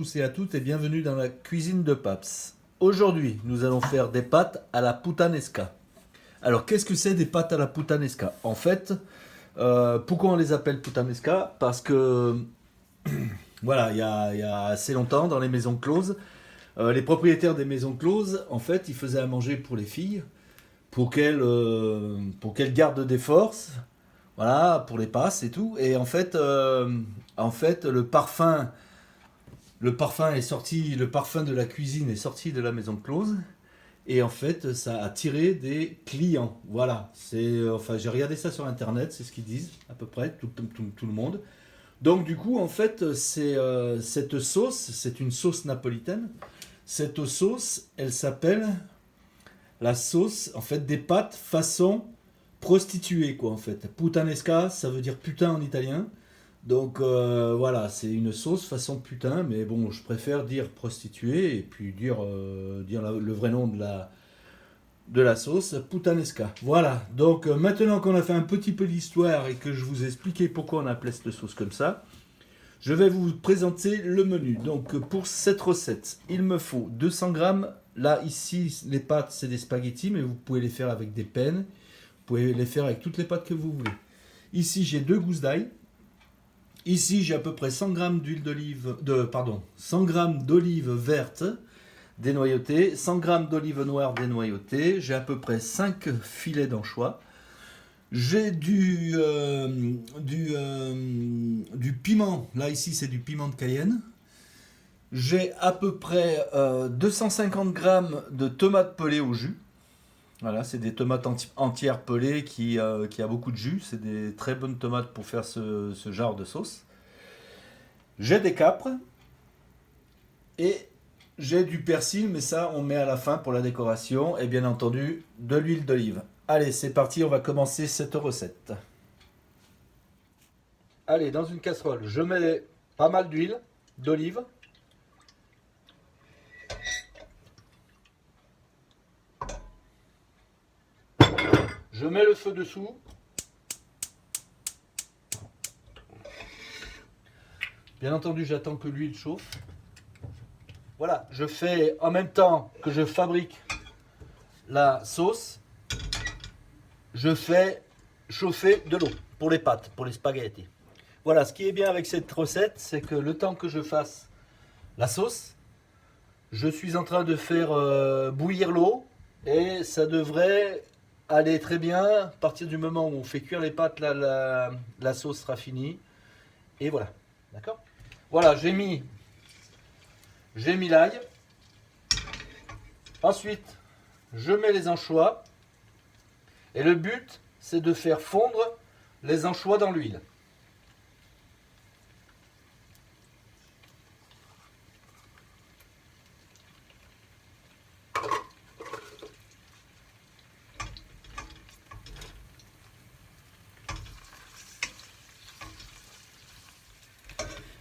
tous et à toutes et bienvenue dans la cuisine de Paps. Aujourd'hui, nous allons faire des pâtes à la puttanesca. Alors, qu'est-ce que c'est des pâtes à la puttanesca? En fait, pourquoi on les appelle puttanesca? Parce que, voilà, il y a assez longtemps, dans les maisons closes, les propriétaires des maisons closes, en fait, ils faisaient à manger pour les filles, pour qu'elles gardent des forces, voilà, pour les passes et tout. Et en fait, le parfum est sorti, le parfum de la cuisine est sorti de la maison close. Et en fait, ça a attiré des clients. Voilà. Enfin, j'ai regardé ça sur Internet, c'est ce qu'ils disent, à peu près, tout le monde. Donc, du coup, en fait, cette sauce, c'est une sauce napolitaine. Cette sauce, elle s'appelle la sauce, en fait, des pâtes façon prostituée, quoi, en fait. Puttanesca, ça veut dire putain en italien. Donc voilà, c'est une sauce façon putain, mais bon, je préfère dire prostituée et puis dire le vrai nom de la sauce, puttanesca. Voilà, donc maintenant qu'on a fait un petit peu d'histoire et que je vous ai expliqué pourquoi on appelait cette sauce comme ça, je vais vous présenter le menu. Donc pour cette recette, il me faut 200 grammes. Là, ici, les pâtes, c'est des spaghettis, mais vous pouvez les faire avec des penne. Vous pouvez les faire avec toutes les pâtes que vous voulez. Ici, j'ai 2 gousses d'ail. Ici, j'ai à peu près 100 grammes d'huile d'olive, 100 grammes d'olive verte dénoyautée, 100 grammes d'olive noire dénoyautée. J'ai à peu près 5 filets d'anchois. J'ai du piment. Là, ici, c'est du piment de Cayenne. J'ai à peu près 250 grammes de tomates pelées au jus. Voilà, c'est des tomates entières pelées qui a beaucoup de jus. C'est des très bonnes tomates pour faire ce genre de sauce. J'ai des capres et j'ai du persil, mais ça on met à la fin pour la décoration. Et bien entendu, de l'huile d'olive. Allez, c'est parti, on va commencer cette recette. Allez, dans une casserole, je mets pas mal d'huile d'olive. Je mets le feu dessous. Bien entendu, j'attends que l'huile chauffe. Voilà, je fais en même temps que je fabrique la sauce, je fais chauffer de l'eau pour les pâtes, pour les spaghettis. Voilà, ce qui est bien avec cette recette, c'est que le temps que je fasse la sauce, je suis en train de faire bouillir l'eau et ça devrait aller très bien à partir du moment où on fait cuire les pâtes, la sauce sera finie. Et voilà, d'accord? Voilà, j'ai mis l'ail. Ensuite, je mets les anchois. Et le but, c'est de faire fondre les anchois dans l'huile.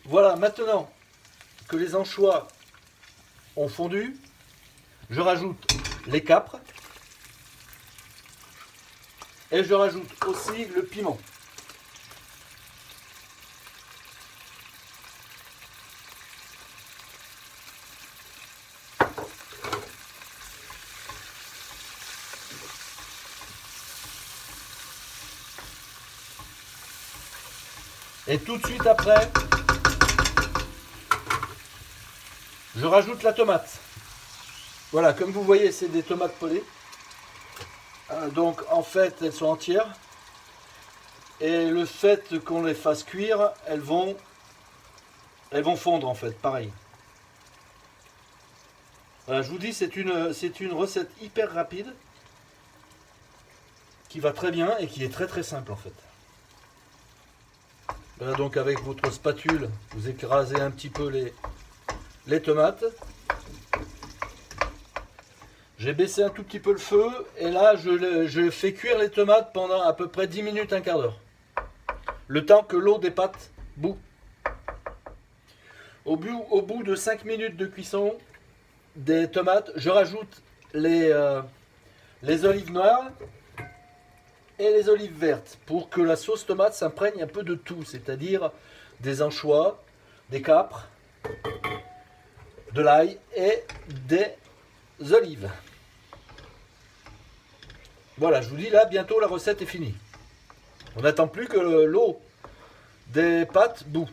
Voilà, maintenant que les anchois ont fondu, je rajoute les capres et je rajoute aussi le piment. Et tout de suite après, je rajoute la tomate. Voilà, comme vous voyez, c'est des tomates pelées. Donc en fait, elles sont entières. Et le fait qu'on les fasse cuire, elles vont fondre en fait, pareil. Voilà, je vous dis, c'est une recette hyper rapide qui va très bien et qui est très très simple en fait. Voilà, donc avec votre spatule, vous écrasez un petit peu les tomates. J'ai baissé un tout petit peu le feu et là je fais cuire les tomates pendant à peu près 10 minutes, un quart d'heure. Le temps que l'eau des pâtes bout. Au bout de 5 minutes de cuisson des tomates, je rajoute les olives noires et les olives vertes pour que la sauce tomate s'imprègne un peu de tout, c'est-à-dire des anchois, des capres, de l'ail et des olives. Voilà, je vous dis là, bientôt la recette est finie. On n'attend plus que l'eau des pâtes bout.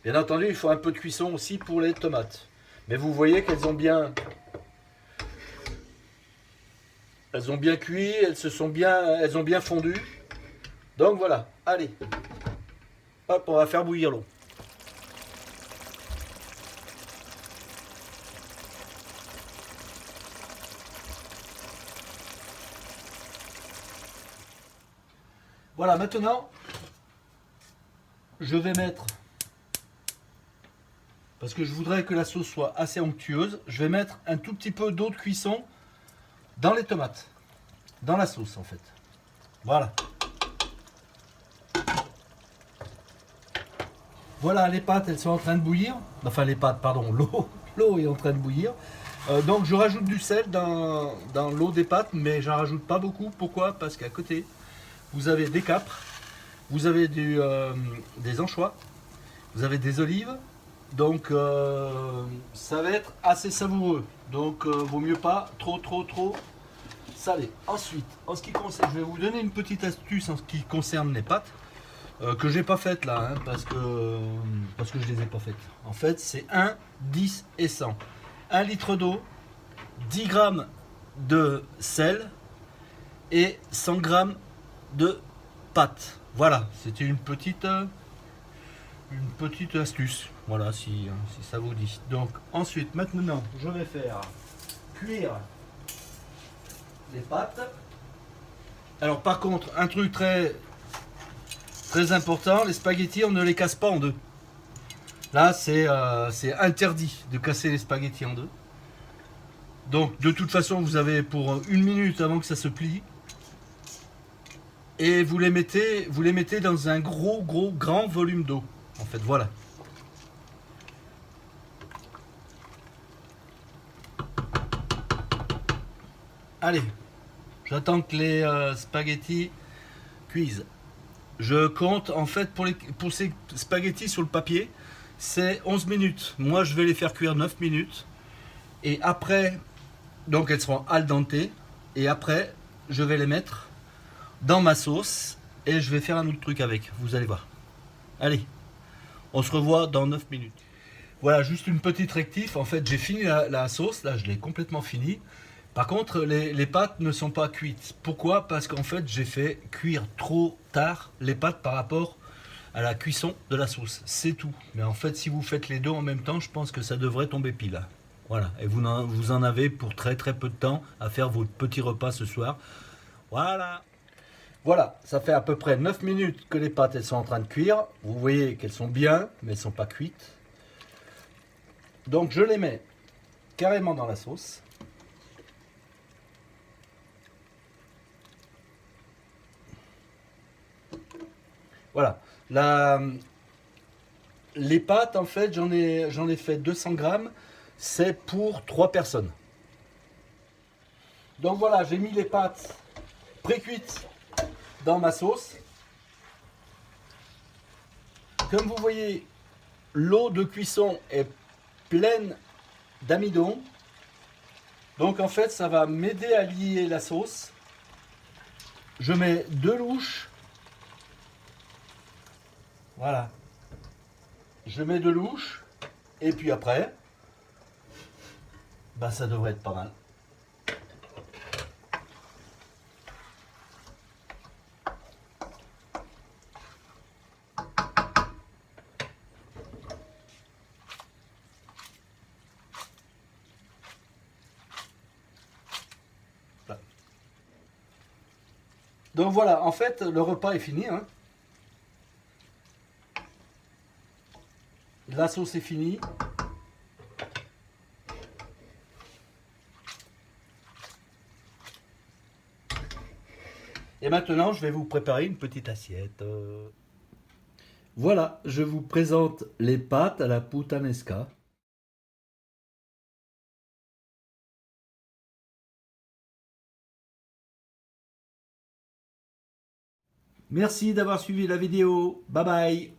Bien entendu, il faut un peu de cuisson aussi pour les tomates. Mais vous voyez qu'elles ont bien cuit, elles ont bien fondu. Donc voilà, allez. Hop, on va faire bouillir l'eau. Voilà, maintenant, je vais mettre, parce que je voudrais que la sauce soit assez onctueuse, je vais mettre un tout petit peu d'eau de cuisson dans les tomates, dans la sauce en fait. Voilà. Voilà, les pâtes, elles sont en train de bouillir. Enfin, les pâtes, pardon, l'eau est en train de bouillir. Donc, je rajoute du sel dans l'eau des pâtes, mais j'en rajoute pas beaucoup. Pourquoi? Parce qu'à côté, vous avez des capres, vous avez des anchois, vous avez des olives. Donc, ça va être assez savoureux. Donc, vaut mieux pas trop salé. Ensuite, en ce qui concerne, je vais vous donner une petite astuce en ce qui concerne les pâtes. Que j'ai pas faite là, hein, parce que je les ai pas faites. En fait, c'est 1, 10 et 100. 1 litre d'eau, 10 grammes de sel et 100 grammes de pâte. Voilà, c'était une petite astuce. Voilà, si ça vous dit. Donc ensuite, maintenant, je vais faire cuire les pâtes. Alors par contre, un truc très important, les spaghettis, on ne les casse pas en deux. Là, c'est interdit de casser les spaghettis en deux. Donc, de toute façon, vous avez pour 1 minute avant que ça se plie. Et vous les mettez dans un grand volume d'eau. En fait, voilà. Allez, j'attends que les spaghettis cuisent. Je compte, en fait, pour ces spaghettis sur le papier, c'est 11 minutes. Moi, je vais les faire cuire 9 minutes. Et après, donc elles seront al dente. Et après, je vais les mettre dans ma sauce. Et je vais faire un autre truc avec. Vous allez voir. Allez, on se revoit dans 9 minutes. Voilà, juste une petite rectif. En fait, j'ai fini la sauce. Là, je l'ai complètement fini. Par contre, les pâtes ne sont pas cuites. Pourquoi? Parce qu'en fait, j'ai fait cuire trop tard les pâtes par rapport à la cuisson de la sauce. C'est tout. Mais en fait, si vous faites les deux en même temps, je pense que ça devrait tomber pile. Voilà. Et vous en avez pour très peu de temps à faire votre petit repas ce soir. Voilà. Voilà, ça fait à peu près 9 minutes que les pâtes elles sont en train de cuire. Vous voyez qu'elles sont bien, mais elles ne sont pas cuites. Donc je les mets carrément dans la sauce. Voilà. Les pâtes, en fait, j'en ai fait 200 grammes. C'est pour 3 personnes. Donc voilà, j'ai mis les pâtes pré-cuites dans ma sauce. Comme vous voyez, l'eau de cuisson est pleine d'amidon. Donc en fait, ça va m'aider à lier la sauce. Je mets 2 louches. Voilà. Je mets 2 louches. Et puis après, bah ça devrait être pas mal. Donc voilà, en fait, le repas est fini. Hein. La sauce est finie. Et maintenant, je vais vous préparer une petite assiette. Voilà, je vous présente les pâtes à la puttanesca. Merci d'avoir suivi la vidéo. Bye bye.